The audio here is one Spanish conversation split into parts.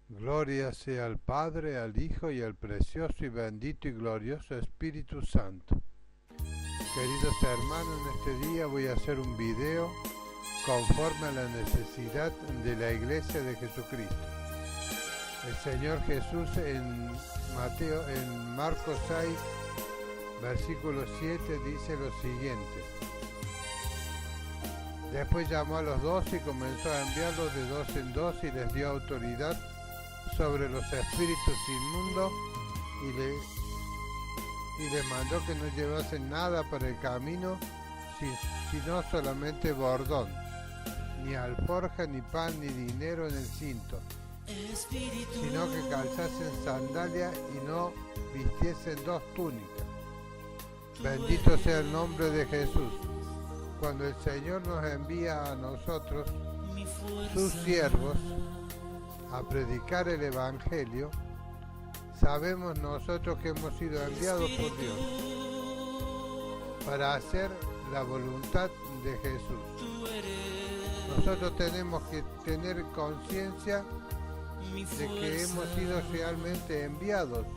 Gloria sea al Padre, al Hijo y al precioso y bendito y glorioso Espíritu Santo. Queridos hermanos, en este día voy a hacer un video conforme a la necesidad de la Iglesia de Jesucristo. El Señor Jesús en Marcos 6, versículo 7 dice lo siguiente: Después llamó a los 12 y comenzó a enviarlos de 2 en 2 y les dio autoridad sobre los espíritus inmundos y les mandó que no llevasen nada para el camino, sino solamente bordón, ni alforja, ni pan, ni dinero en el cinto, sino que calzasen sandalias y no vistiesen 2 túnicas. Bendito sea el nombre de Jesús. Cuando el Señor nos envía a nosotros, sus siervos, a predicar el Evangelio, sabemos nosotros que hemos sido enviados por Dios para hacer la voluntad de Jesús. Nosotros tenemos que tener conciencia de que hemos sido realmente enviados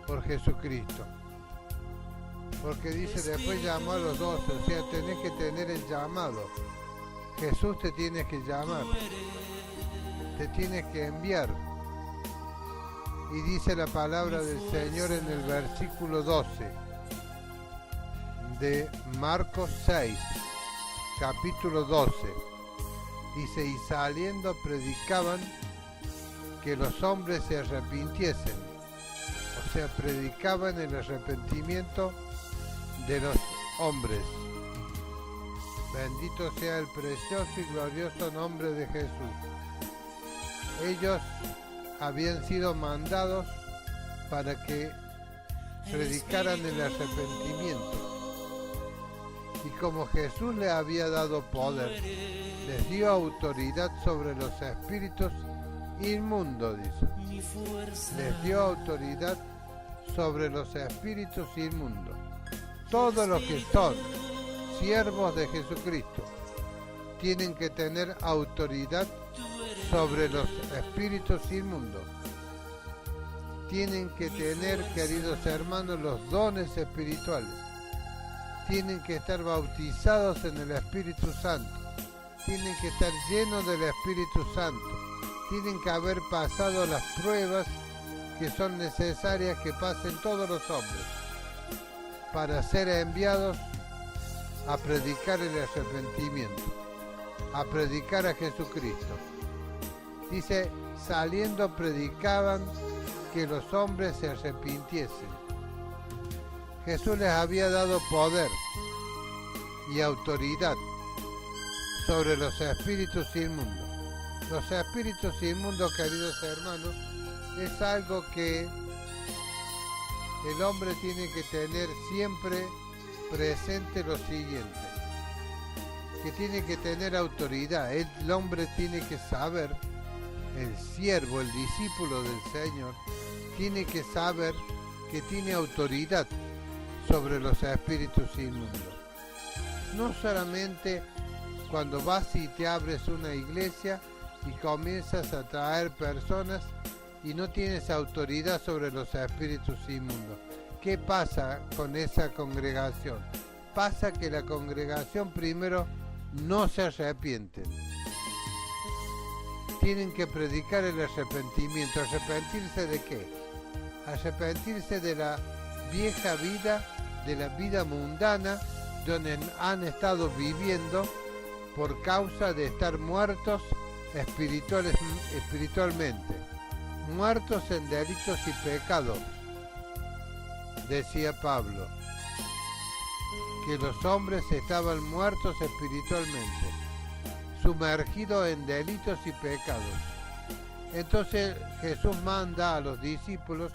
por Jesucristo. Porque dice, después llamó a los 12, o sea, tenés que tener el llamado. Jesús te tiene que llamar, te tiene que enviar. Y dice la palabra del Señor en el versículo 12 de Marcos 6, capítulo 12. Dice, y saliendo predicaban que los hombres se arrepintiesen. O sea, predicaban el arrepentimiento de los hombres. Bendito sea el precioso y glorioso nombre de Jesús. Ellos habían sido mandados para que predicaran el arrepentimiento. Y como Jesús les había dado poder, les dio autoridad sobre los espíritus inmundos, dice. Les dio autoridad sobre los espíritus inmundos. Todos los que son siervos de Jesucristo tienen que tener autoridad sobre los espíritus inmundos. Tienen que tener, queridos hermanos, los dones espirituales. Tienen que estar bautizados en el Espíritu Santo. Tienen que estar llenos del Espíritu Santo. Tienen que haber pasado las pruebas que son necesarias que pasen todos los hombres para ser enviados a predicar el arrepentimiento, a predicar a Jesucristo. Dice, saliendo predicaban que los hombres se arrepintiesen. Jesús les había dado poder y autoridad sobre los espíritus inmundos. Los espíritus inmundos, queridos hermanos, es algo que el hombre tiene que tener siempre presente lo siguiente, que tiene que tener autoridad. El hombre tiene que saber, el siervo, el discípulo del Señor, tiene que saber que tiene autoridad sobre los espíritus inmundos. No solamente cuando vas y te abres una iglesia y comienzas a traer personas y no tienes autoridad sobre los espíritus inmundos. ¿Qué pasa con esa congregación? Pasa que la congregación primero no se arrepiente. Tienen que predicar el arrepentimiento. ¿Arrepentirse de qué? Arrepentirse de la vieja vida, de la vida mundana, donde han estado viviendo por causa de estar muertos espiritualmente, muertos en delitos y pecados. Decía Pablo que los hombres estaban muertos espiritualmente, sumergidos en delitos y pecados. Entonces Jesús manda a los discípulos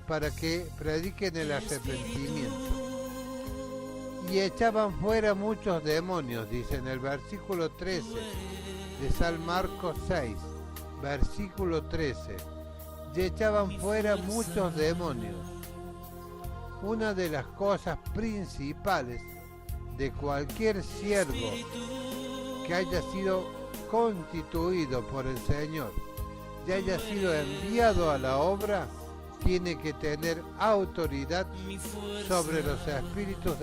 para que prediquen el arrepentimiento. Y echaban fuera muchos demonios, dice en el versículo 13 de San Marcos 6, versículo 13. Y echaban fuera muchos demonios. Una de las cosas principales de cualquier siervo que haya sido constituido por el Señor ya haya sido enviado a la obra, tiene que tener autoridad sobre los espíritus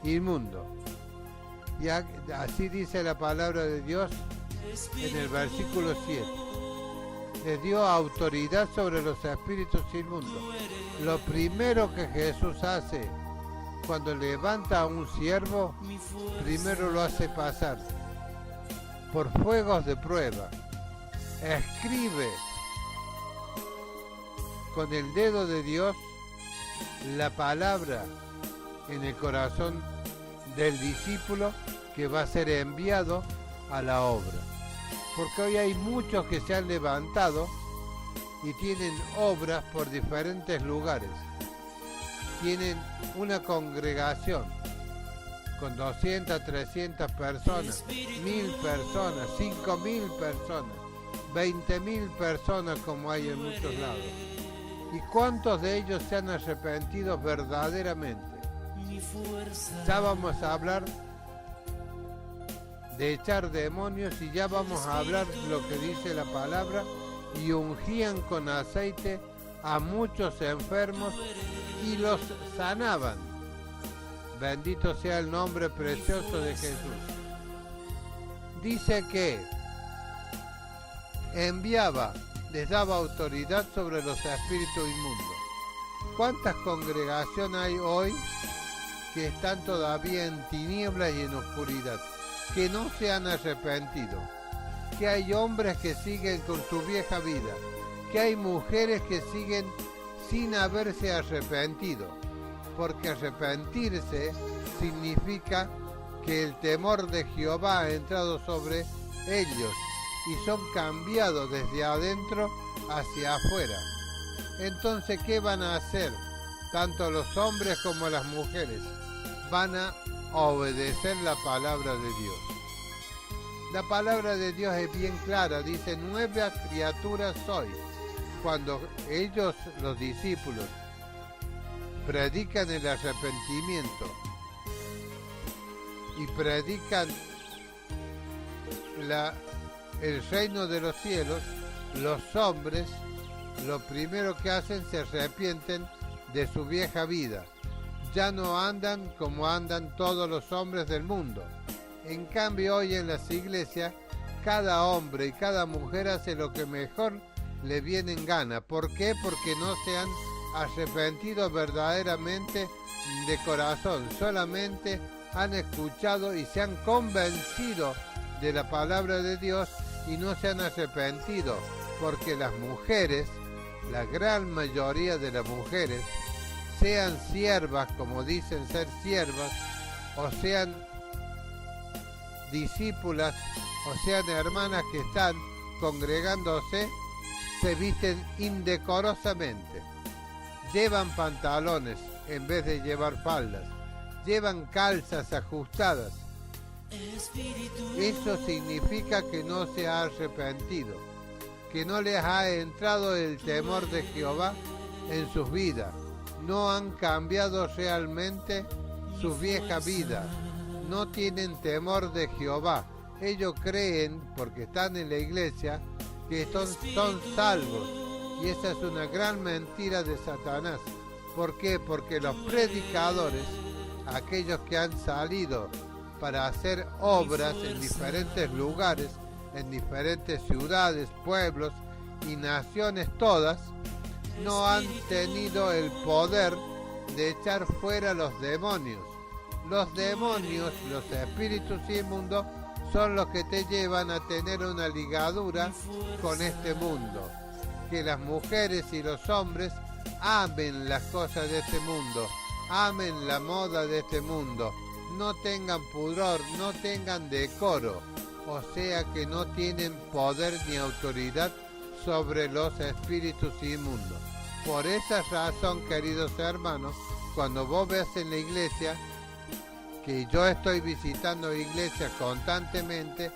inmundos. Y así dice la palabra de Dios en el versículo 7. Le dio autoridad sobre los espíritus inmundos. Lo primero que Jesús hace cuando levanta a un siervo, primero lo hace pasar por fuegos de prueba. Escribe con el dedo de Dios la palabra en el corazón del discípulo que va a ser enviado a la obra. Porque hoy hay muchos que se han levantado y tienen obras por diferentes lugares. Tienen una congregación con 200, 300 personas, 1000 personas, 5000 personas, 20.000 personas como hay en muchos lados. ¿Y cuántos de ellos se han arrepentido verdaderamente? Ya vamos a hablar de echar demonios y ya vamos a hablar lo que dice la palabra. Y ungían con aceite a muchos enfermos y los sanaban. Bendito sea el nombre precioso de Jesús. Dice que enviaba, les daba autoridad sobre los espíritus inmundos. ¿Cuántas congregaciones hay hoy que están todavía en tinieblas y en oscuridad, que no se han arrepentido? Que hay hombres que siguen con su vieja vida, que hay mujeres que siguen sin haberse arrepentido, porque arrepentirse significa que el temor de Jehová ha entrado sobre ellos y son cambiados desde adentro hacia afuera. Entonces, ¿qué van a hacer? Tanto los hombres como las mujeres van a obedecer la palabra de Dios. La palabra de Dios es bien clara, dice: nueva criatura soy. Cuando ellos, los discípulos, predican el arrepentimiento y predican el reino de los cielos, los hombres lo primero que hacen, se arrepienten de su vieja vida. Ya no andan como andan todos los hombres del mundo. En cambio, hoy en las iglesias, cada hombre y cada mujer hace lo que mejor le viene en gana. ¿Por qué? Porque no se han arrepentido verdaderamente de corazón. Solamente han escuchado y se han convencido de la palabra de Dios y no se han arrepentido. Porque las mujeres, la gran mayoría de las mujeres, sean siervas, como dicen ser siervas, o sean discípulas, o sean hermanas que están congregándose, se visten indecorosamente. Llevan pantalones en vez de llevar faldas. Llevan calzas ajustadas. Eso significa que no se ha arrepentido, que no les ha entrado el temor de Jehová en sus vidas. No han cambiado realmente su vieja vida. No tienen temor de Jehová. Ellos creen, porque están en la iglesia, que son salvos. Y esa es una gran mentira de Satanás. ¿Por qué? Porque los predicadores, aquellos que han salido para hacer obras en diferentes lugares, en diferentes ciudades, pueblos y naciones todas, no han tenido el poder de echar fuera los demonios. Los demonios, los espíritus inmundos, son los que te llevan a tener una ligadura con este mundo. Que las mujeres y los hombres amen las cosas de este mundo, amen la moda de este mundo, no tengan pudor, no tengan decoro, o sea que no tienen poder ni autoridad sobre los espíritus inmundos. Por esa razón, queridos hermanos, cuando vos veas en la iglesia, que yo estoy visitando iglesias constantemente,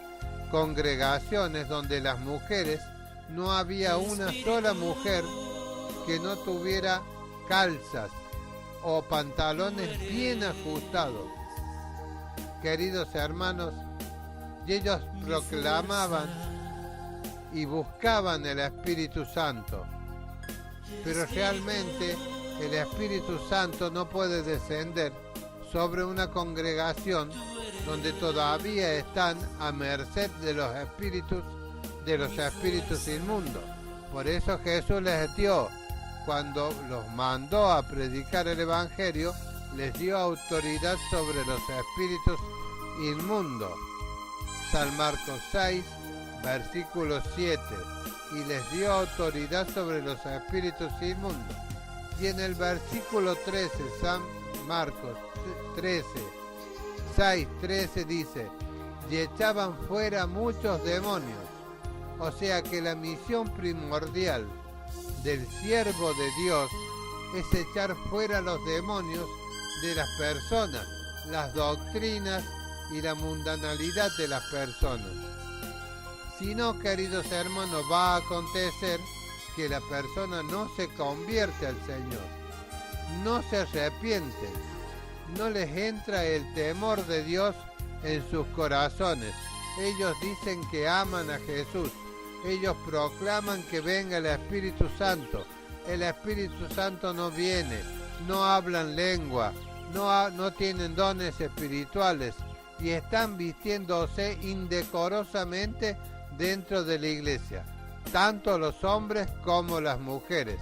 congregaciones donde las mujeres, no había una sola mujer que no tuviera calzas o pantalones bien ajustados. Queridos hermanos, y ellos proclamaban y buscaban el Espíritu Santo. Pero realmente el Espíritu Santo no puede descender sobre una congregación donde todavía están a merced de los espíritus inmundos. Por eso Jesús les dio, cuando los mandó a predicar el Evangelio, les dio autoridad sobre los espíritus inmundos. San Marcos 6, versículo 7. Y les dio autoridad sobre los espíritus inmundos. Y en el versículo 13, San Marcos 6:13 dice, y echaban fuera muchos demonios. O sea que la misión primordial del siervo de Dios es echar fuera los demonios de las personas, las doctrinas y la mundanalidad de las personas. Si no, queridos hermanos, va a acontecer que la persona no se convierte al Señor, no se arrepiente, no les entra el temor de Dios en sus corazones. Ellos dicen que aman a Jesús, ellos proclaman que venga el Espíritu Santo. El Espíritu Santo no viene, no hablan lengua, no tienen dones espirituales y están vistiéndose indecorosamente dentro de la iglesia, tanto los hombres como las mujeres.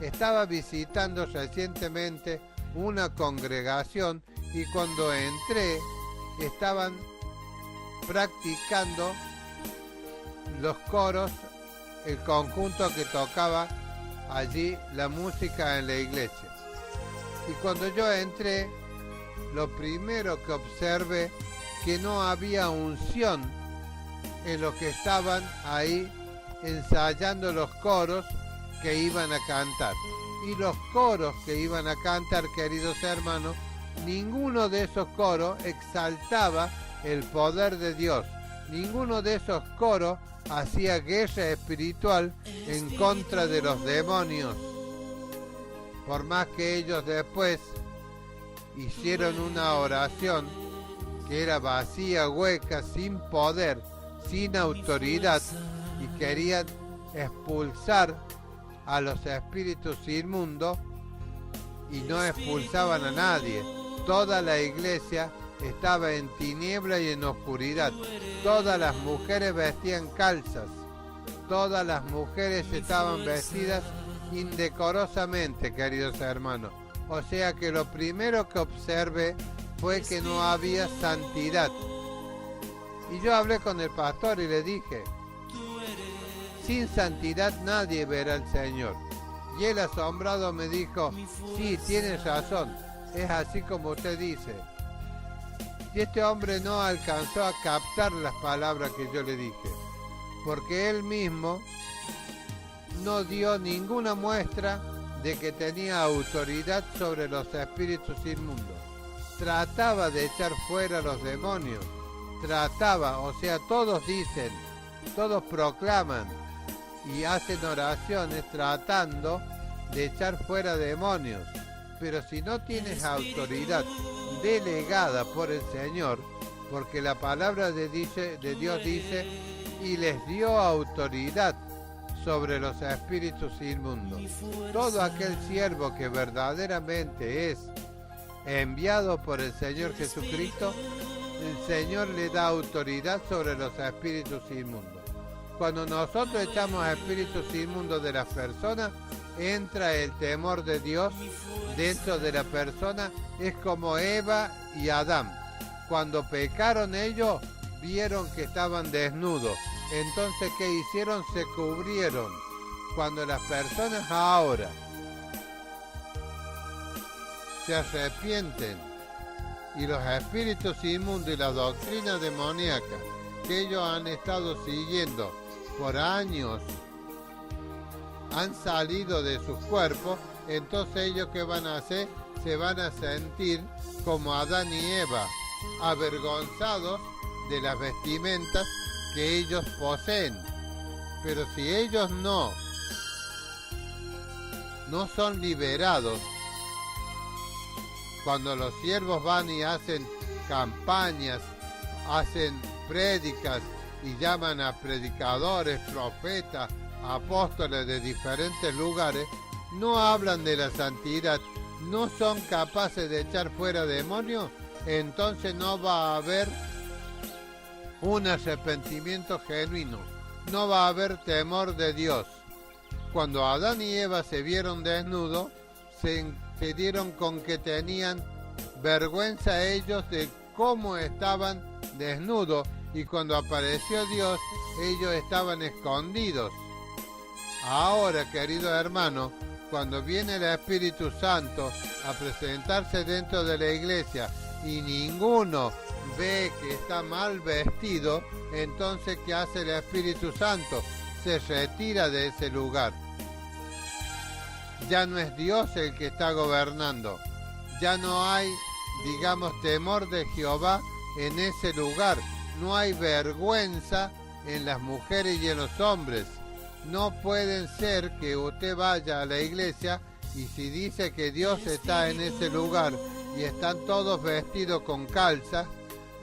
Estaba visitando recientemente una congregación y cuando entré estaban practicando los coros, el conjunto que tocaba allí la música en la iglesia. Y cuando yo entré, lo primero que observé que no había unción en los que estaban ahí ensayando los coros que iban a cantar. Y los coros que iban a cantar, queridos hermanos, ninguno de esos coros exaltaba el poder de Dios. Ninguno de esos coros hacía guerra espiritual en contra de los demonios. Por más que ellos después hicieron una oración que era vacía, hueca, sin poder, sin autoridad, y querían expulsar a los espíritus inmundos y no expulsaban a nadie. Toda la iglesia estaba en tiniebla y en oscuridad. Todas las mujeres vestían calzas. Todas las mujeres estaban vestidas indecorosamente, queridos hermanos. O sea que lo primero que observé fue que no había santidad. Y yo hablé con el pastor y le dije, sin santidad nadie verá al Señor. Y él asombrado me dijo, sí, tienes razón, es así como usted dice. Y este hombre no alcanzó a captar las palabras que yo le dije, porque él mismo no dio ninguna muestra de que tenía autoridad sobre los espíritus inmundos. Trataba de echar fuera los demonios, o sea, todos dicen, todos proclaman y hacen oraciones tratando de echar fuera demonios, pero si no tienes autoridad delegada por el Señor, porque la palabra de Dios dice, y les dio autoridad sobre los espíritus inmundos. Todo aquel siervo que verdaderamente es enviado por el Señor Jesucristo, el Señor le da autoridad sobre los espíritus inmundos. Cuando nosotros echamos espíritus inmundos de las personas, entra el temor de Dios dentro de la persona. Es como Eva y Adán. Cuando pecaron ellos, vieron que estaban desnudos. Entonces, ¿qué hicieron? Se cubrieron. Cuando las personas ahora se arrepienten y los espíritus inmundos y la doctrina demoníaca que ellos han estado siguiendo por años han salido de sus cuerpos, entonces ellos ¿qué van a hacer? Se van a sentir como Adán y Eva, avergonzados de las vestimentas que ellos poseen. Pero si ellos no son liberados, cuando los siervos van y hacen campañas, hacen prédicas y llaman a predicadores, profetas, apóstoles de diferentes lugares, no hablan de la santidad, no son capaces de echar fuera demonios, entonces no va a haber un arrepentimiento genuino, no va a haber temor de Dios. Cuando Adán y Eva se vieron desnudos, se dieron con que tenían vergüenza ellos de cómo estaban desnudos, y cuando apareció Dios, ellos estaban escondidos. Ahora, querido hermano, cuando viene el Espíritu Santo a presentarse dentro de la iglesia y ninguno ve que está mal vestido, entonces ¿qué hace el Espíritu Santo? Se retira de ese lugar. Ya no es Dios el que está gobernando. Ya no hay, digamos, temor de Jehová en ese lugar. No hay vergüenza en las mujeres y en los hombres. No pueden ser que usted vaya a la iglesia y si dice que Dios está en ese lugar y están todos vestidos con calzas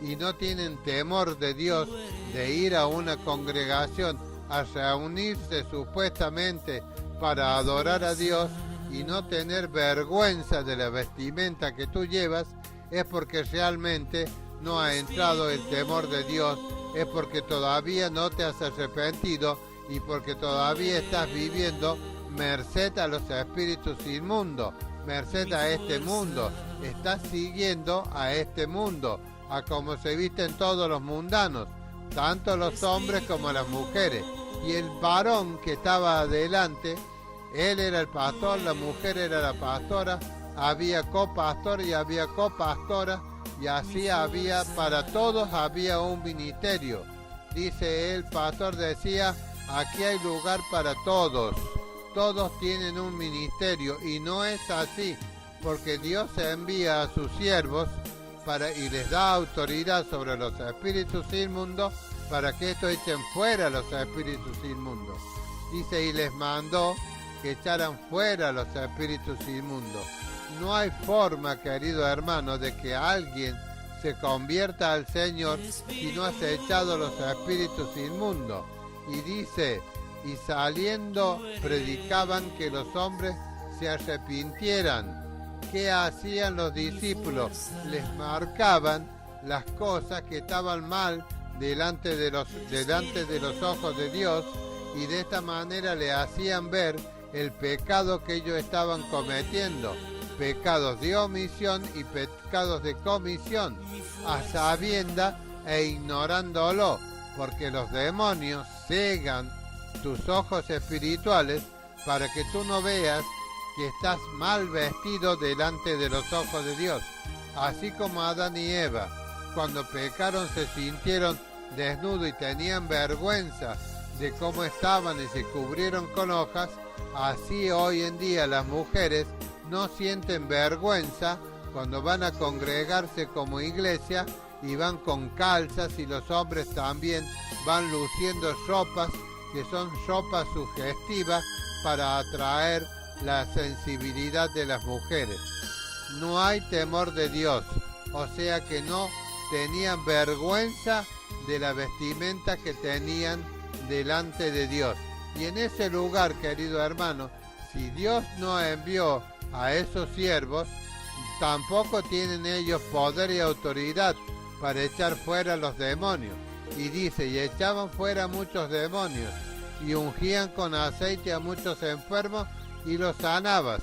y no tienen temor de Dios de ir a una congregación a reunirse supuestamente para adorar a Dios y no tener vergüenza de la vestimenta que tú llevas, es porque realmente no ha entrado el temor de Dios, es porque todavía no te has arrepentido y porque todavía estás viviendo merced a los espíritus inmundos, merced a este mundo, estás siguiendo a este mundo, a como se visten todos los mundanos, tanto los hombres como las mujeres. Y el varón que estaba adelante, él era el pastor, la mujer era la pastora, había copastor y había copastora, y así había para todos, había un ministerio. Dice el pastor, decía, aquí hay lugar para todos, todos tienen un ministerio, y no es así, porque Dios envía a sus siervos y les da autoridad sobre los espíritus inmundos para que estos echen fuera los espíritus inmundos. Dice, y les mandó que echaran fuera los espíritus inmundos. No hay forma, querido hermano, de que alguien se convierta al Señor si no has echado los espíritus inmundos. Y dice, y saliendo predicaban que los hombres se arrepintieran. ¿Qué hacían los discípulos? Les marcaban las cosas que estaban mal delante de los ojos de Dios, y de esta manera le hacían ver el pecado que ellos estaban cometiendo, pecados de omisión y pecados de comisión, a sabienda e ignorándolo, porque los demonios cegan tus ojos espirituales para que tú no veas que estás mal vestido delante de los ojos de Dios. Así como Adán y Eva, cuando pecaron, se sintieron desnudos y tenían vergüenza de cómo estaban y se cubrieron con hojas, así hoy en día las mujeres no sienten vergüenza cuando van a congregarse como iglesia y van con calzas, y los hombres también van luciendo ropas que son ropas sugestivas para atraer la sensibilidad de las mujeres. No hay temor de Dios, o sea que no tenían vergüenza de la vestimenta que tenían delante de Dios. Y en ese lugar, querido hermano, si Dios no envió a esos siervos, tampoco tienen ellos poder y autoridad para echar fuera los demonios. Y dice, y echaban fuera muchos demonios, y ungían con aceite a muchos enfermos, y los sanaban.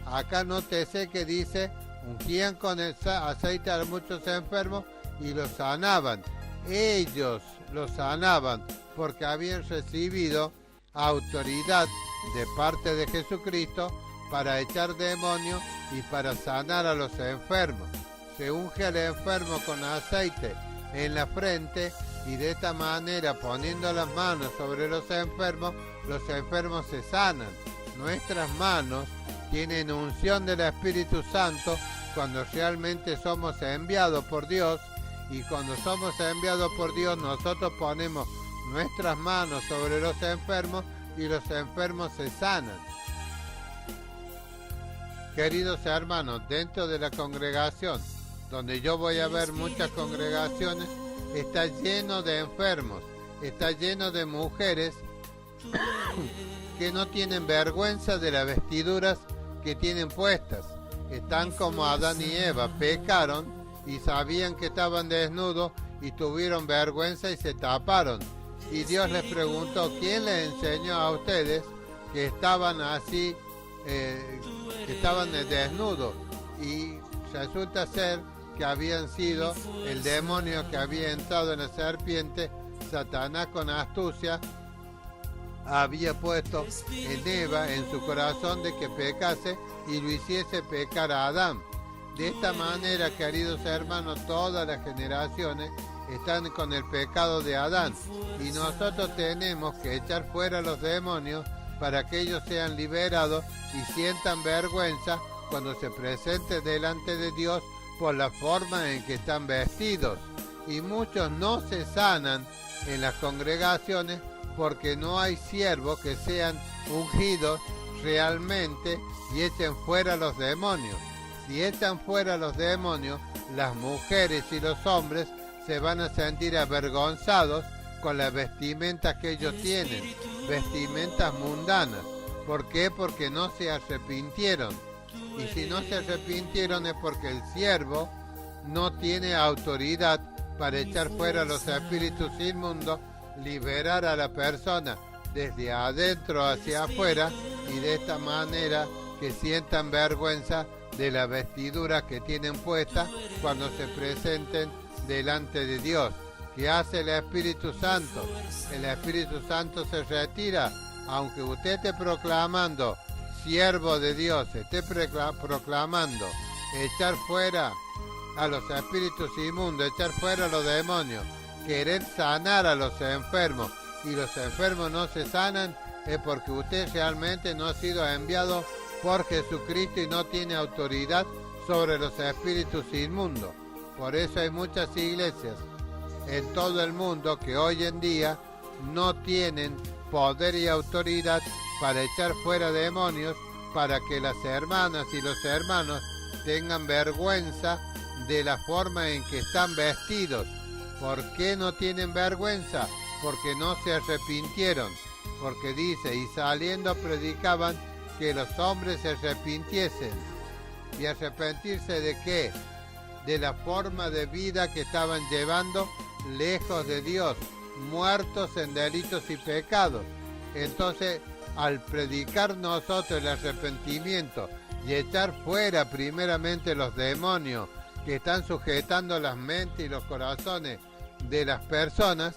Acá nótese que dice, ungían con aceite a muchos enfermos, y los sanaban. Ellos los sanaban, porque habían recibido autoridad de parte de Jesucristo para echar demonios y para sanar a los enfermos. Se unge al enfermo con aceite en la frente, y de esta manera, poniendo las manos sobre los enfermos se sanan. Nuestras manos tienen unción del Espíritu Santo cuando realmente somos enviados por Dios, y cuando somos enviados por Dios nosotros ponemos nuestras manos sobre los enfermos y los enfermos se sanan. Queridos hermanos, dentro de la congregación, donde yo voy a ver muchas congregaciones, está lleno de enfermos, está lleno de mujeres que no tienen vergüenza de las vestiduras que tienen puestas. Están como Adán y Eva, pecaron y sabían que estaban desnudos y tuvieron vergüenza y se taparon. Y Dios les preguntó, ¿quién les enseñó a ustedes que estaban así, que estaban desnudos? Y resulta ser que habían sido el demonio que había entrado en la serpiente, Satanás con astucia, había puesto en Eva, en su corazón, de que pecase y lo hiciese pecar a Adán. De esta manera, queridos hermanos, todas las generaciones están con el pecado de Adán y nosotros tenemos que echar fuera los demonios para que ellos sean liberados y sientan vergüenza cuando se presenten delante de Dios por la forma en que están vestidos. Y muchos no se sanan en las congregaciones porque no hay siervos que sean ungidos realmente y echen fuera los demonios. Si echan fuera los demonios, las mujeres y los hombres se van a sentir avergonzados con las vestimentas que ellos tienen, vestimentas mundanas. ¿Por qué? Porque no se arrepintieron. Y si no se arrepintieron es porque el siervo no tiene autoridad para echar fuera los espíritus inmundos, liberar a la persona desde adentro hacia afuera y de esta manera que sientan vergüenza de la vestidura que tienen puesta cuando se presenten delante de Dios. ¿Qué hace el Espíritu Santo? El Espíritu Santo se retira, aunque usted esté proclamando, siervo de Dios, esté proclamando echar fuera a los espíritus inmundos, echar fuera a los demonios, querer sanar a los enfermos y los enfermos no se sanan, es porque usted realmente no ha sido enviado por Jesucristo y no tiene autoridad sobre los espíritus inmundos. Por eso hay muchas iglesias en todo el mundo que hoy en día no tienen poder y autoridad para echar fuera demonios, para que las hermanas y los hermanos tengan vergüenza de la forma en que están vestidos. ¿Por qué no tienen vergüenza? Porque no se arrepintieron. Porque dice, y saliendo predicaban que los hombres se arrepintiesen. ¿Y arrepentirse de qué? De la forma de vida que estaban llevando lejos de Dios, muertos en delitos y pecados. Entonces, al predicar nosotros el arrepentimiento y echar fuera primeramente los demonios que están sujetando las mentes y los corazones de las personas,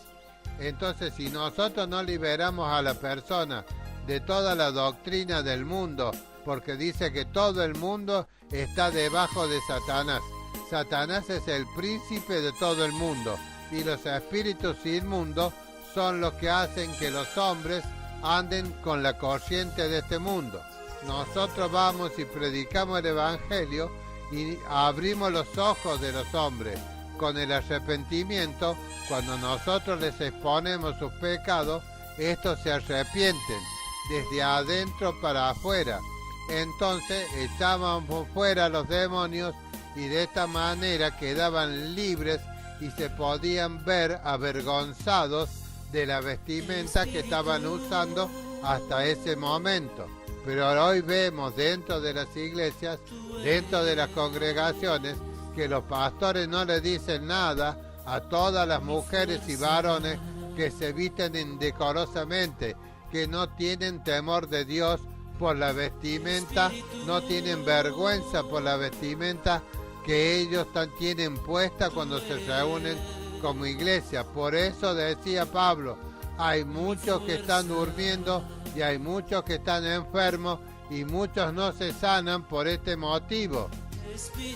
entonces si nosotros no liberamos a la persona de toda la doctrina del mundo, porque dice que todo el mundo está debajo de Satanás. Satanás es el príncipe de todo el mundo y los espíritus inmundos son los que hacen que los hombres anden con la corriente de este mundo. Nosotros vamos y predicamos el Evangelio y abrimos los ojos de los hombres con el arrepentimiento. Cuando nosotros les exponemos sus pecados, estos se arrepienten desde adentro para afuera. Entonces echábamos fuera los demonios y de esta manera quedaban libres y se podían ver avergonzados de la vestimenta que estaban usando hasta ese momento. Pero hoy vemos dentro de las iglesias, dentro de las congregaciones, que los pastores no le dicen nada a todas las mujeres y varones que se visten indecorosamente, que no tienen temor de Dios por la vestimenta, no tienen vergüenza por la vestimenta que ellos tienen puesta cuando se reúnen como iglesia. Por eso decía Pablo, hay muchos que están durmiendo y hay muchos que están enfermos y muchos no se sanan por este motivo,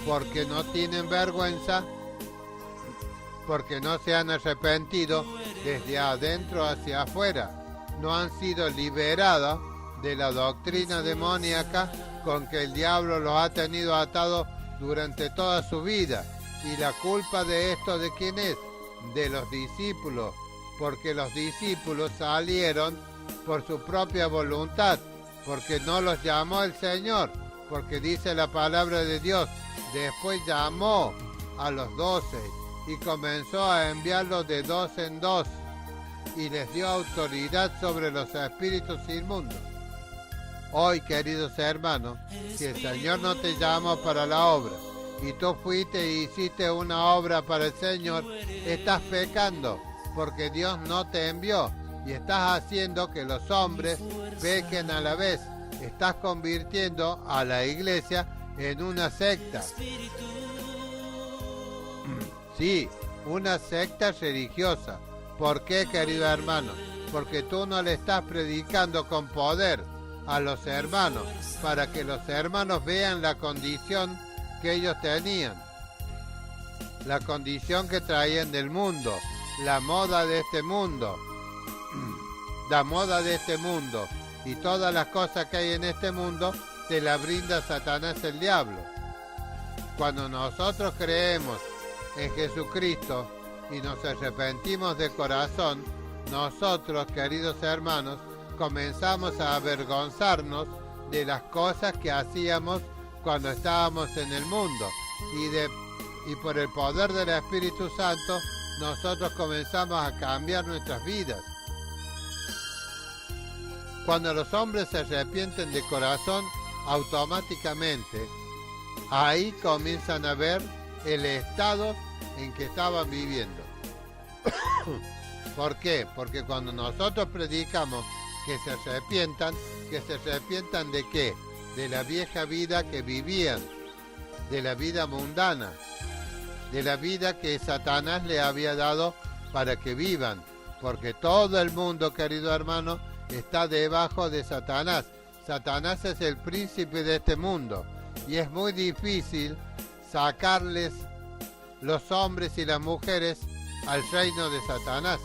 porque no tienen vergüenza, porque no se han arrepentido desde adentro hacia afuera, no han sido liberados de la doctrina demoníaca con que el diablo los ha tenido atados durante toda su vida. Y la culpa de esto, ¿de quién es? De los discípulos, porque los discípulos salieron por su propia voluntad, porque no los llamó el Señor, porque dice la palabra de Dios, después llamó a los 12 y comenzó a enviarlos de dos en dos y les dio autoridad sobre los espíritus inmundos. Hoy, queridos hermanos, si el Señor no te llamó para la obra y tú fuiste e hiciste una obra para el Señor, estás pecando porque Dios no te envió y estás haciendo que los hombres pequen a la vez. Estás convirtiendo a la iglesia en una secta. Sí, una secta religiosa. ¿Por qué, querido hermano? Porque tú no le estás predicando con poder a los hermanos, para que los hermanos vean la condición que ellos tenían, la condición que traían del mundo, la moda de este mundo, y todas las cosas que hay en este mundo se las brinda Satanás, el diablo. Cuando nosotros creemos en Jesucristo y nos arrepentimos de corazón, nosotros, queridos hermanos, comenzamos a avergonzarnos de las cosas que hacíamos cuando estábamos en el mundo, y por el poder del Espíritu Santo nosotros comenzamos a cambiar nuestras vidas. Cuando los hombres se arrepienten de corazón, automáticamente ahí comienzan a ver el estado en que estaban viviendo. ¿Por qué? Porque cuando nosotros predicamos que se arrepientan ¿de qué? De la vieja vida que vivían, de la vida mundana, de la vida que Satanás le había dado para que vivan, porque todo el mundo, querido hermano, está debajo de Satanás. Satanás es el príncipe de este mundo y es muy difícil sacarles los hombres y las mujeres al reino de Satanás.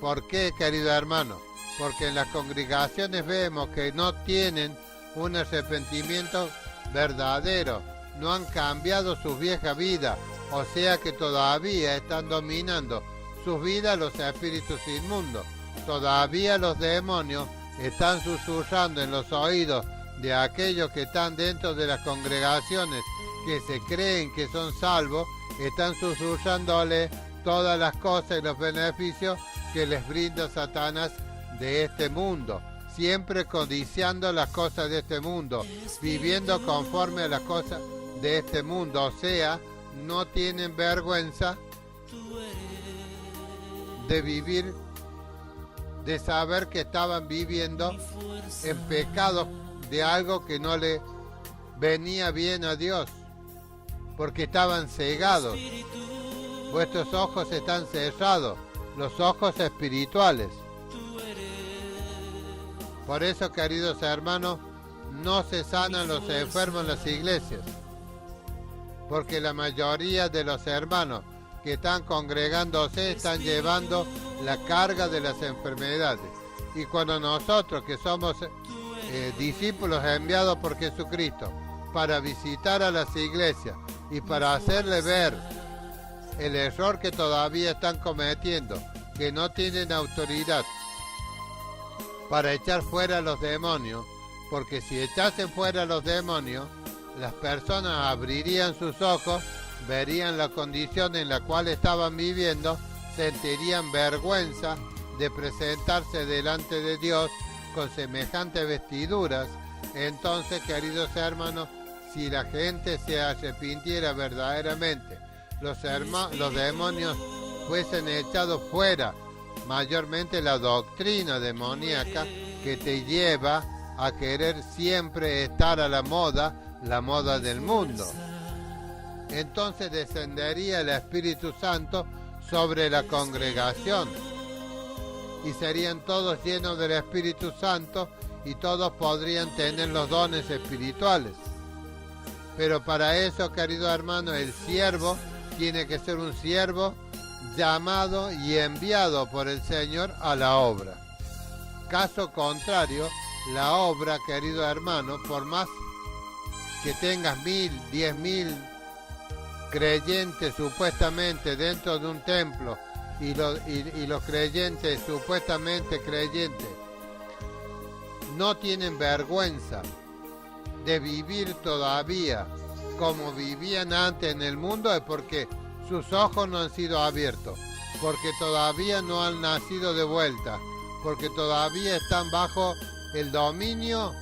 ¿Por qué, querido hermano? Porque en las congregaciones vemos que no tienen un arrepentimiento verdadero, no han cambiado su vieja vida, o sea que todavía están dominando sus vidas los espíritus inmundos. Todavía los demonios están susurrando en los oídos de aquellos que están dentro de las congregaciones, que se creen que son salvos, están susurrándole todas las cosas y los beneficios que les brinda Satanás de este mundo, siempre codiciando las cosas de este mundo, viviendo conforme a las cosas de este mundo, o sea, no tienen vergüenza de vivir, de saber que estaban viviendo en pecado de algo que no le venía bien a Dios, porque estaban cegados. Vuestros ojos están cerrados, los ojos espirituales. Por eso, queridos hermanos, no se sanan los enfermos en las iglesias, porque la mayoría de los hermanos que están congregándose están llevando la carga de las enfermedades. Y cuando nosotros, que somos discípulos enviados por Jesucristo para visitar a las iglesias y para hacerle ver el error que todavía están cometiendo, que no tienen autoridad para echar fuera a los demonios, porque si echasen fuera a los demonios, las personas abrirían sus ojos, verían la condición en la cual estaban viviendo, sentirían vergüenza de presentarse delante de Dios con semejantes vestiduras. Entonces, queridos hermanos, si la gente se arrepintiera verdaderamente, los demonios fuesen echados fuera, mayormente la doctrina demoníaca que te lleva a querer siempre estar a la moda del mundo. Entonces descendería el Espíritu Santo sobre la congregación y serían todos llenos del Espíritu Santo y todos podrían tener los dones espirituales. Pero para eso, querido hermano, el siervo tiene que ser un siervo llamado y enviado por el Señor a la obra. Caso contrario, la obra, querido hermano, por más que tengas 1000, 10.000 creyentes supuestamente dentro de un templo y los creyentes supuestamente creyentes no tienen vergüenza de vivir todavía como vivían antes en el mundo, es porque sus ojos no han sido abiertos, porque todavía no han nacido de vuelta, porque todavía están bajo el dominio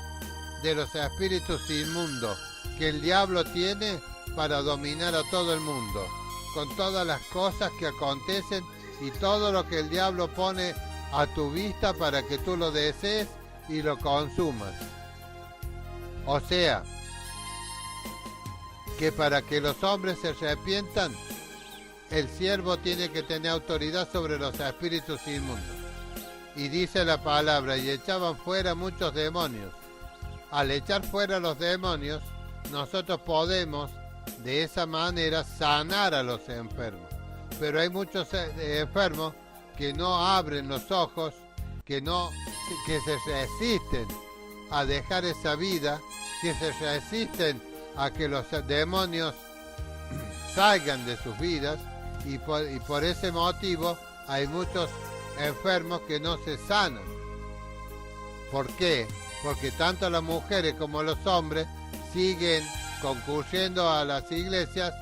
de los espíritus inmundos que el diablo tiene para dominar a todo el mundo, con todas las cosas que acontecen y todo lo que el diablo pone a tu vista para que tú lo desees y lo consumas. O sea, que para que los hombres se arrepientan, el siervo tiene que tener autoridad sobre los espíritus inmundos. Y dice la palabra, y echaban fuera muchos demonios. Al echar fuera los demonios, nosotros podemos de esa manera sanar a los enfermos. Pero hay muchos enfermos que no abren los ojos, que se resisten a dejar esa vida, que se resisten a que los demonios salgan de sus vidas, y por ese motivo hay muchos enfermos que no se sanan. ¿Por qué? Porque tanto las mujeres como los hombres siguen concurriendo a las iglesias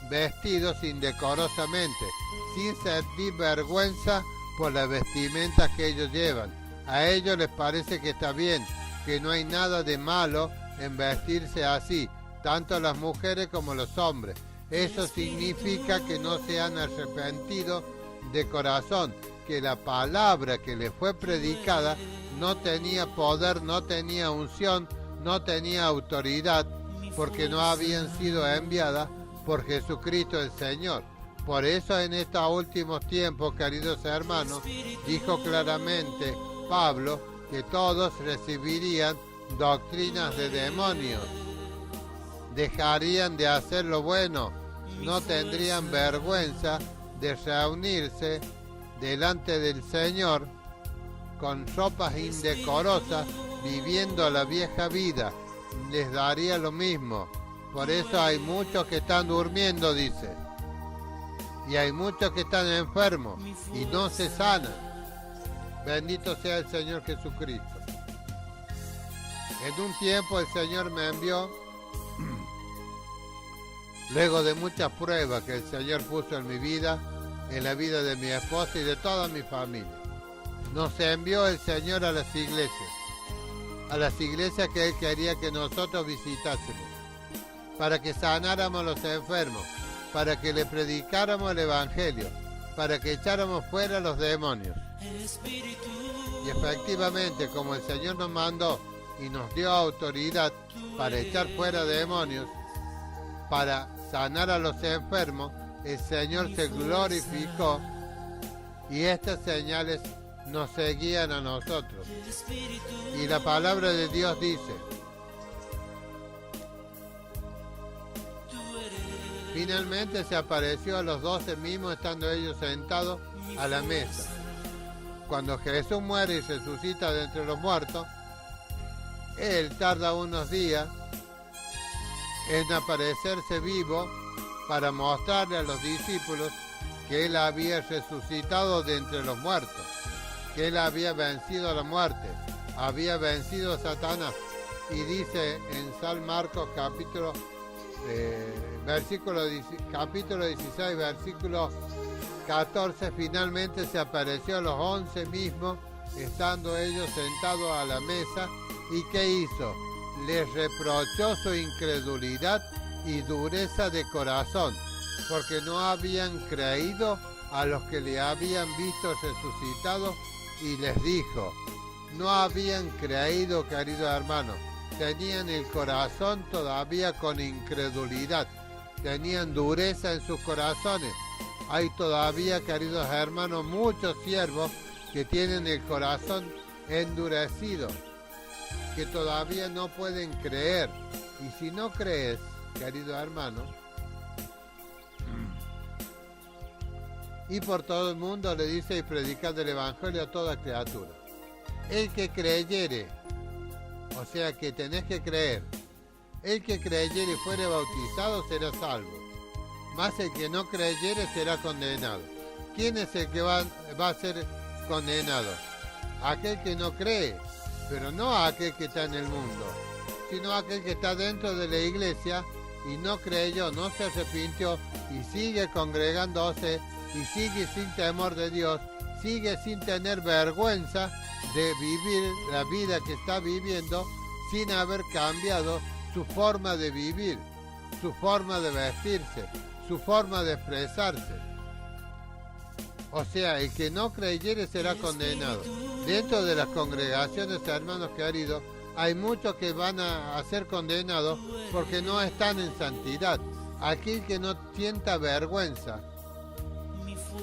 vestidos indecorosamente, sin sentir vergüenza por las vestimentas que ellos llevan. A ellos les parece que está bien, que no hay nada de malo en vestirse así, tanto las mujeres como los hombres. Eso significa que no se han arrepentido de corazón, que la palabra que les fue predicada no tenía poder, no tenía unción, no tenía autoridad, porque no habían sido enviadas por Jesucristo el Señor. Por eso en estos últimos tiempos, queridos hermanos, dijo claramente Pablo que todos recibirían doctrinas de demonios, dejarían de hacer lo bueno, no tendrían vergüenza de reunirse delante del Señor con ropas indecorosas, viviendo la vieja vida. Les daría lo mismo. Por eso hay muchos que están durmiendo, dice. Y hay muchos que están enfermos y no se sanan. Bendito sea el Señor Jesucristo. En un tiempo el Señor me envió, luego de muchas pruebas que el Señor puso en mi vida, en la vida de mi esposa y de toda mi familia. Nos envió el Señor a las iglesias que Él quería que nosotros visitásemos, para que sanáramos a los enfermos, para que le predicáramos el Evangelio, para que echáramos fuera los demonios. Y efectivamente, como el Señor nos mandó y nos dio autoridad para echar fuera demonios, para sanar a los enfermos, el Señor se glorificó y estas señales nos seguían a nosotros. Y la palabra de Dios dice: finalmente se apareció a los 12 mismos, estando ellos sentados a la mesa. Cuando Jesús muere y resucita de entre los muertos, Él tarda unos días en aparecerse vivo para mostrarle a los discípulos que Él había resucitado de entre los muertos, que Él había vencido a la muerte, había vencido a Satanás. Y dice en San Marcos capítulo 16, versículo 14, finalmente se apareció a los 11 mismos, estando ellos sentados a la mesa. ¿Y qué hizo? Les reprochó su incredulidad y dureza de corazón, porque no habían creído a los que le habían visto resucitado, y les dijo: no habían creído, queridos hermanos, tenían el corazón todavía con incredulidad, tenían dureza en sus corazones. Hay todavía, queridos hermanos, muchos siervos que tienen el corazón endurecido, que todavía no pueden creer. Y si no crees, querido hermano, y por todo el mundo le dice: y predicad el Evangelio a toda criatura. El que creyere, o sea que tenés que creer, el que creyere y fuere bautizado será salvo, mas el que no creyere será condenado. ¿Quién es el que va a ser condenado? Aquel que no cree, pero no aquel que está en el mundo, sino aquel que está dentro de la iglesia y no creyó, no se arrepintió y sigue congregándose y sigue sin temor de Dios, sigue sin tener vergüenza de vivir la vida que está viviendo sin haber cambiado su forma de vivir, su forma de vestirse, su forma de expresarse. O sea, el que no creyere será condenado. Dentro de las congregaciones, hermanos queridos, hay muchos que van a ser condenados porque no están en santidad. Aquel que no sienta vergüenza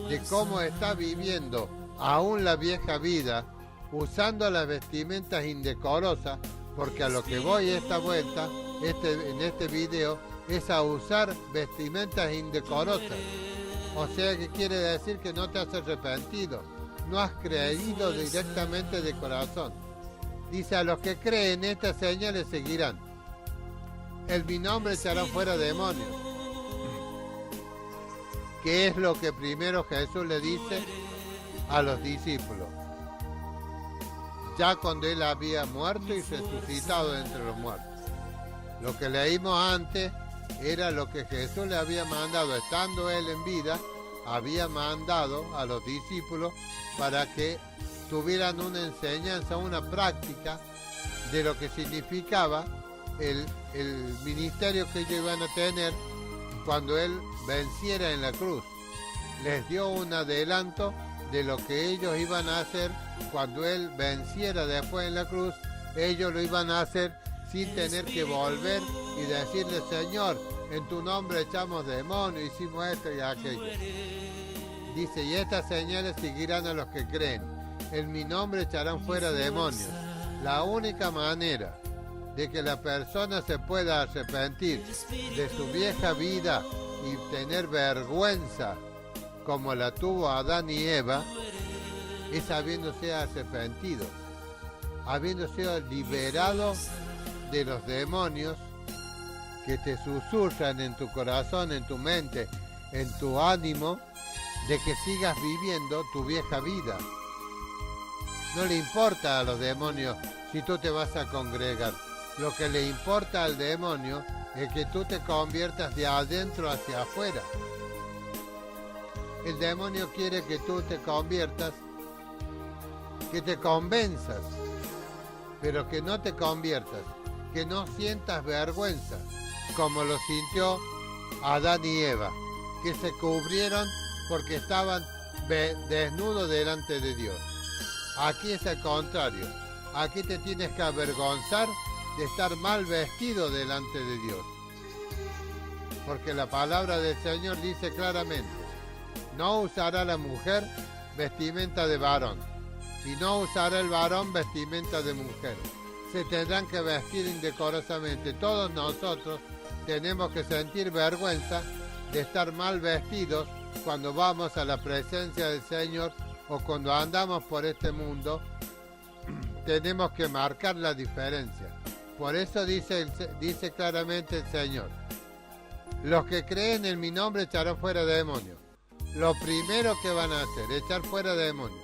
de cómo está viviendo aún la vieja vida, usando las vestimentas indecorosas, porque a lo que voy esta vuelta, en este video, es a usar vestimentas indecorosas. O sea que quiere decir que no te has arrepentido, no has creído directamente de corazón. Dice, a los que creen estas señales seguirán. En mi nombre echarán fuera demonios. ¿Qué es lo que primero Jesús le dice a los discípulos? Ya cuando él había muerto y resucitado de entre los muertos. Lo que leímos antes era lo que Jesús le había mandado, estando él en vida, había mandado a los discípulos para que tuvieran una enseñanza, una práctica de lo que significaba el ministerio que ellos iban a tener cuando él venciera en la cruz. Les dio un adelanto de lo que ellos iban a hacer cuando él venciera después en la cruz. Ellos lo iban a hacer sin tener que volver y decirle, Señor, en tu nombre echamos demonios, hicimos esto y aquello. Dice, y estas señales seguirán a los que creen. En mi nombre echarán fuera demonios. La única manera de que la persona se pueda arrepentir de su vieja vida y tener vergüenza como la tuvo Adán y Eva, es habiéndose arrepentido, habiendo sido liberado de los demonios que te susurran en tu corazón, en tu mente, en tu ánimo, de que sigas viviendo tu vieja vida. No le importa a los demonios si tú te vas a congregar. Lo que le importa al demonio es que tú te conviertas de adentro hacia afuera. El demonio quiere que tú te conviertas, que te convenzas, pero que no te conviertas, que no sientas vergüenza, como lo sintió Adán y Eva, que se cubrieron porque estaban desnudos delante de Dios. Aquí es al contrario, aquí te tienes que avergonzar de estar mal vestido delante de Dios. Porque la palabra del Señor dice claramente, no usará la mujer vestimenta de varón, y no usará el varón vestimenta de mujer. Se tendrán que vestir indecorosamente. Todos nosotros tenemos que sentir vergüenza de estar mal vestidos cuando vamos a la presencia del Señor o cuando andamos por este mundo. Tenemos que marcar la diferencia. Por eso dice claramente el Señor, los que creen en mi nombre echarán fuera demonios. Lo primero que van a hacer, echar fuera demonios.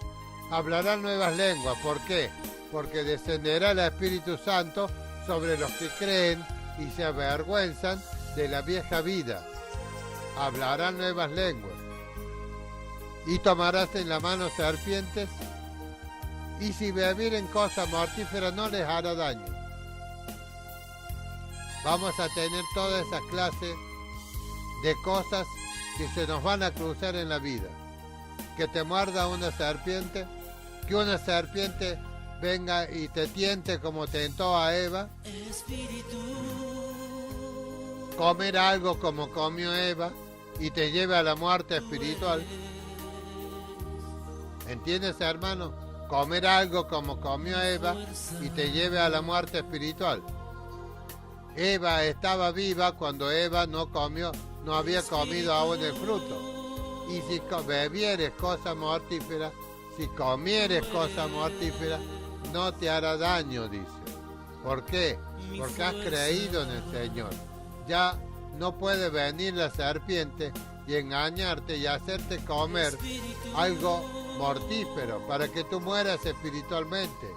Hablarán nuevas lenguas. ¿Por qué? Porque descenderá el Espíritu Santo sobre los que creen y se avergüenzan de la vieja vida. Hablarán nuevas lenguas. Y tomarás en la mano serpientes, y si bebieren cosas mortíferas no les hará daño. Vamos a tener toda esa clase de cosas que se nos van a cruzar en la vida. Que te muerda una serpiente, que una serpiente venga y te tiente como tentó a Eva, comer algo como comió Eva y te lleve a la muerte espiritual. ¿Entiendes, hermano? Comer algo como comió Eva y te lleve a la muerte espiritual. Eva estaba viva cuando Eva no había comido aún el fruto. Y si bebieres cosas mortíferas, si comieres cosas mortíferas, no te hará daño, dice. ¿Por qué? Porque has creído en el Señor. Ya no puede venir la serpiente y engañarte y hacerte comer algo mortífero para que tú mueras espiritualmente.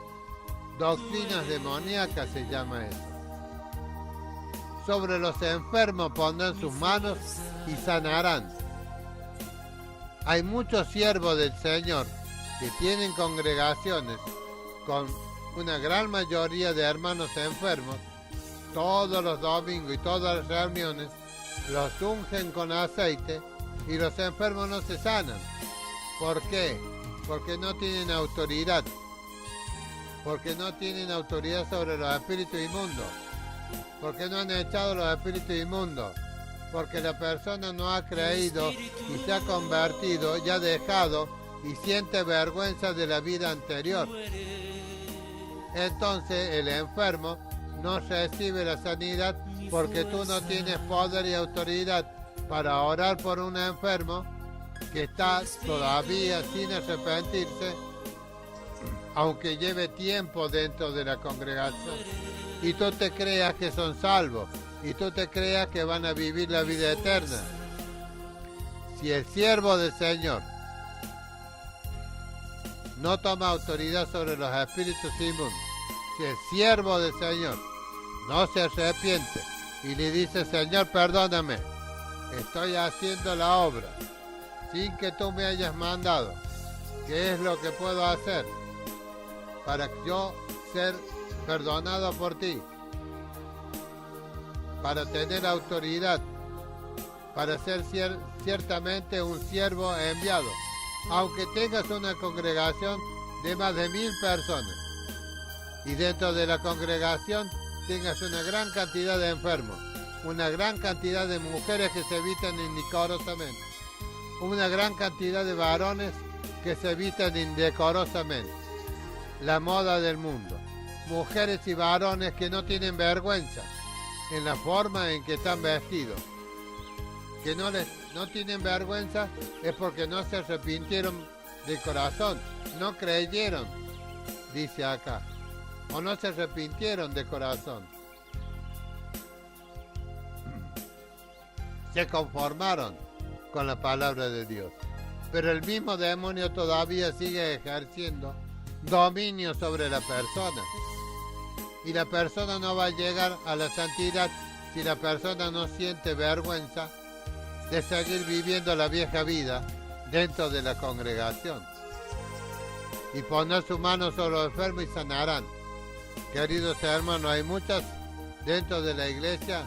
Doctrinas demoníacas se llama eso. sobre los enfermos pondrán sus manos y sanarán. Hay muchos siervos del Señor que tienen congregaciones con una gran mayoría de hermanos enfermos. Todos los domingos y todas las reuniones los ungen con aceite y los enfermos no se sanan. ¿Por qué? Porque no tienen autoridad. Porque no tienen autoridad sobre los espíritus inmundos. Porque no han echado los espíritus inmundos. Porque la persona no ha creído y se ha convertido y ha dejado y siente vergüenza de la vida anterior. Entonces el enfermo no recibe la sanidad porque tú no tienes poder y autoridad para orar por un enfermo que está todavía sin arrepentirse, aunque lleve tiempo dentro de la congregación. Y tú te creas que son salvos, y tú te creas que van a vivir la vida eterna. Si el siervo del Señor no toma autoridad sobre los espíritus inmundos, si el siervo del Señor no se arrepiente y le dice, Señor, perdóname, estoy haciendo la obra sin que tú me hayas mandado, ¿qué es lo que puedo hacer para yo ser perdonado por ti? Para tener autoridad, para ser ciertamente un siervo enviado, aunque tengas una congregación de más de 1000 personas y dentro de la congregación tengas una gran cantidad de enfermos, una gran cantidad de mujeres que se visten indecorosamente, una gran cantidad de varones que se visten indecorosamente, la moda del mundo, mujeres y varones que no tienen vergüenza en la forma en que están vestidos, que no tienen vergüenza es porque no se arrepintieron de corazón, no creyeron, dice acá, o no se arrepintieron de corazón, se conformaron con la palabra de Dios. Pero el mismo demonio todavía sigue ejerciendo dominio sobre la persona. Y la persona no va a llegar a la santidad si la persona no siente vergüenza de seguir viviendo la vieja vida dentro de la congregación. Y poner su mano sobre los enfermos y sanarán. Queridos hermanos, hay muchas dentro de la iglesia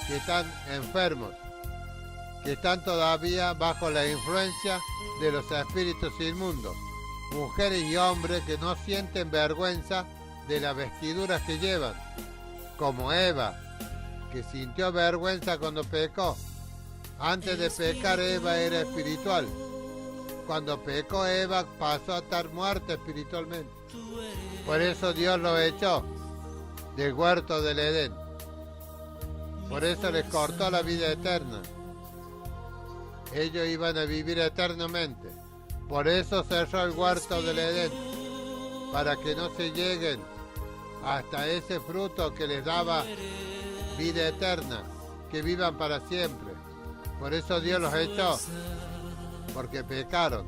que están enfermos, que están todavía bajo la influencia de los espíritus inmundos. Mujeres y hombres que no sienten vergüenza de las vestiduras que llevan, como Eva, que sintió vergüenza cuando pecó. Antes de pecar, Eva era espiritual. Cuando pecó, Eva pasó a estar muerta espiritualmente. Por eso Dios lo echó del huerto del Edén. Por eso les cortó la vida eterna. Ellos iban a vivir eternamente. Por eso cerró el huerto del Edén, para que no se lleguen hasta ese fruto que les daba vida eterna, que vivan para siempre. Por eso Dios los echó, porque pecaron,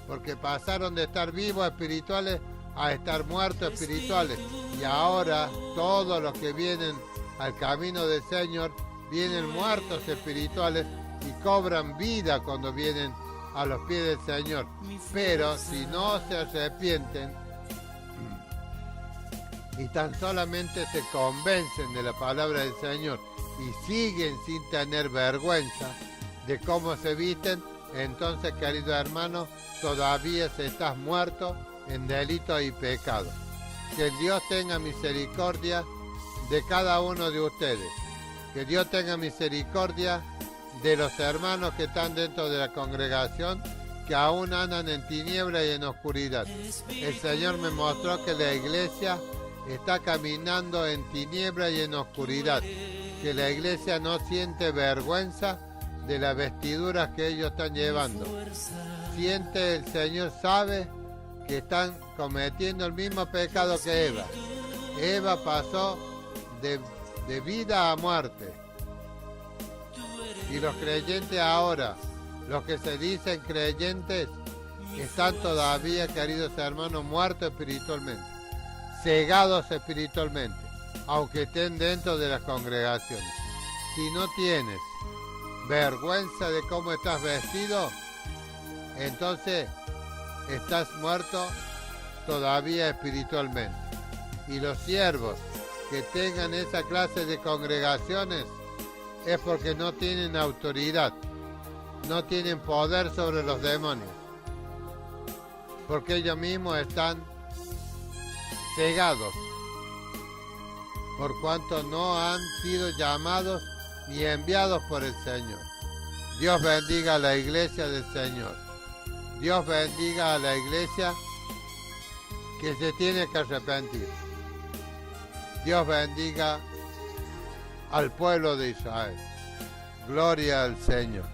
porque pasaron de estar vivos espirituales a estar muertos espirituales. Y ahora todos los que vienen al camino del Señor vienen muertos espirituales y cobran vida cuando vienen a los pies del Señor. Pero si no se arrepienten y tan solamente se convencen de la palabra del Señor y siguen sin tener vergüenza de cómo se visten, entonces, querido hermano, todavía se estás muerto en delito y pecado. Que Dios tenga misericordia de cada uno de ustedes. Que Dios tenga misericordia de los hermanos que están dentro de la congregación, que aún andan en tiniebla y en oscuridad. El Señor me mostró que la iglesia está caminando en tiniebla y en oscuridad, que la iglesia no siente vergüenza de las vestiduras que ellos están llevando. Siente, el Señor sabe que están cometiendo el mismo pecado que Eva. Eva pasó de vida a muerte. Y los creyentes ahora, los que se dicen creyentes, están todavía, queridos hermanos, muertos espiritualmente, cegados espiritualmente. aunque estén dentro de las congregaciones. Si no tienes vergüenza de cómo estás vestido, entonces estás muerto todavía espiritualmente. Y los siervos que tengan esa clase de congregaciones es porque no tienen autoridad, no tienen poder sobre los demonios, porque ellos mismos están cegados, por cuanto no han sido llamados ni enviados por el Señor. Dios bendiga a la iglesia del Señor. Dios bendiga a la iglesia que se tiene que arrepentir. Dios bendiga al pueblo de Israel. Gloria al Señor.